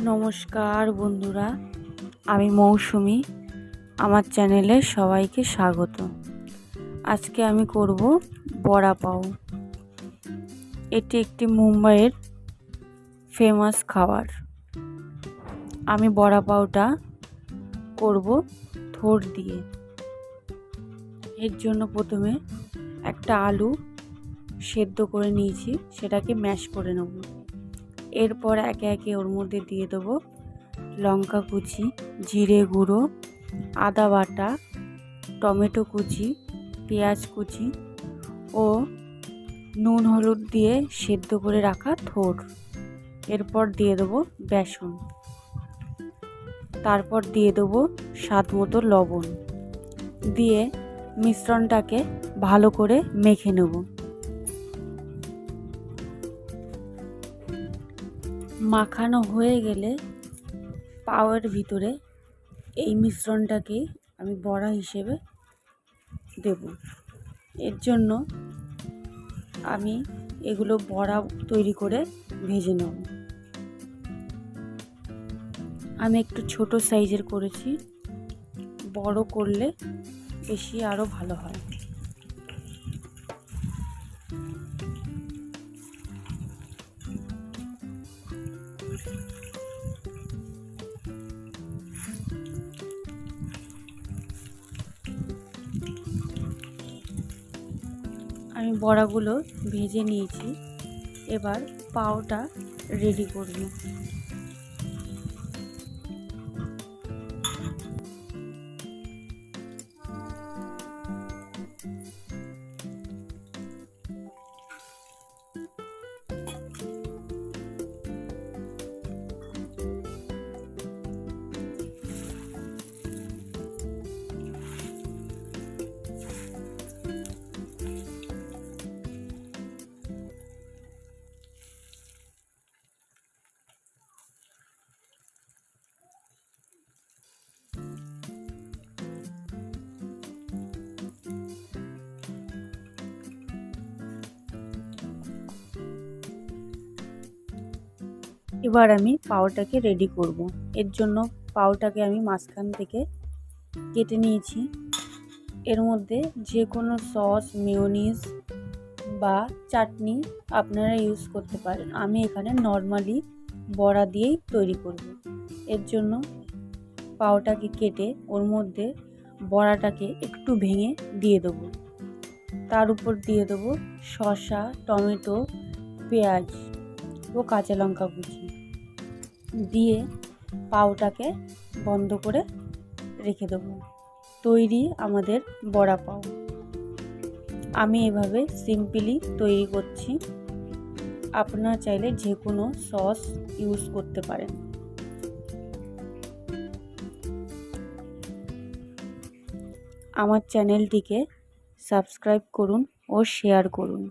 নমস্কার বন্ধুরা, আমি মৌসুমি। আমার চ্যানেলে সবাইকে স্বাগত। আজকে আমি করব বড়া পাও। এটি একটি মুম্বাইয়ের ফেমাস খাবার। আমি বড়া পাওটা করব থোড় দিয়ে। এর জন্য প্রথমে একটা আলু সেদ্ধ করে নিয়েছি, সেটাকে ম্যাশ করে নেব। এরপর একে একে ওর মধ্যে দিয়ে দেবো লঙ্কা কুচি, জিরে গুঁড়ো, আদা বাটা, টমেটো কুচি, পেঁয়াজ কুচি ও নুন হলুদ দিয়ে সেদ্ধ করে রাখা থোড়। এরপর দিয়ে দেবো বেসন, তারপর দিয়ে দেবো স্বাদ মতো লবণ, দিয়ে মিশ্রণটাকে ভালো করে মেখে নেব। মাখানো হয়ে গেলে পাওয়ের ভিতরে এই মিশ্রণটাকে আমি বড়া হিসেবে দেব। এর জন্য আমি এগুলো বড়া তৈরি করে ভেজে নেব। আমি একটু ছোট সাইজের করেছি, বড় করলে বেশি আরও ভালো হয়। আমি বড়াগুলো ভেজে নিয়েছি, এবার পাওটা রেডি করব। এবার আমি পাওটাকে রেডি করব। এর জন্য পাওটাকে আমি মাঝখান থেকে কেটে নিয়েছি। এর মধ্যে যে কোনো সস, মেয়োনিজ বা চাটনি আপনারা ইউজ করতে পারেন। আমি এখানে নর্মালি বড়া দিয়েই তৈরি করব। এর জন্য পাওটাকে কেটে ওর মধ্যে বড়াটাকে একটু ভেঙে দিয়ে দেবো। তার উপর দিয়ে দেবো শসা, টমেটো, পেঁয়াজ ও কাঁচা লঙ্কা কুচি দিয়ে পাওটাকে বন্ধ করে রেখে দেবো। তৈরি আমাদের বড়া পাও। আমি এভাবে সিম্পলি তৈরি করছি। আপনারা চাইলে যে কোনো সস ইউজ করতে পারেন। আমার চ্যানেলটিকে সাবস্ক্রাইব করুন ও শেয়ার করুন।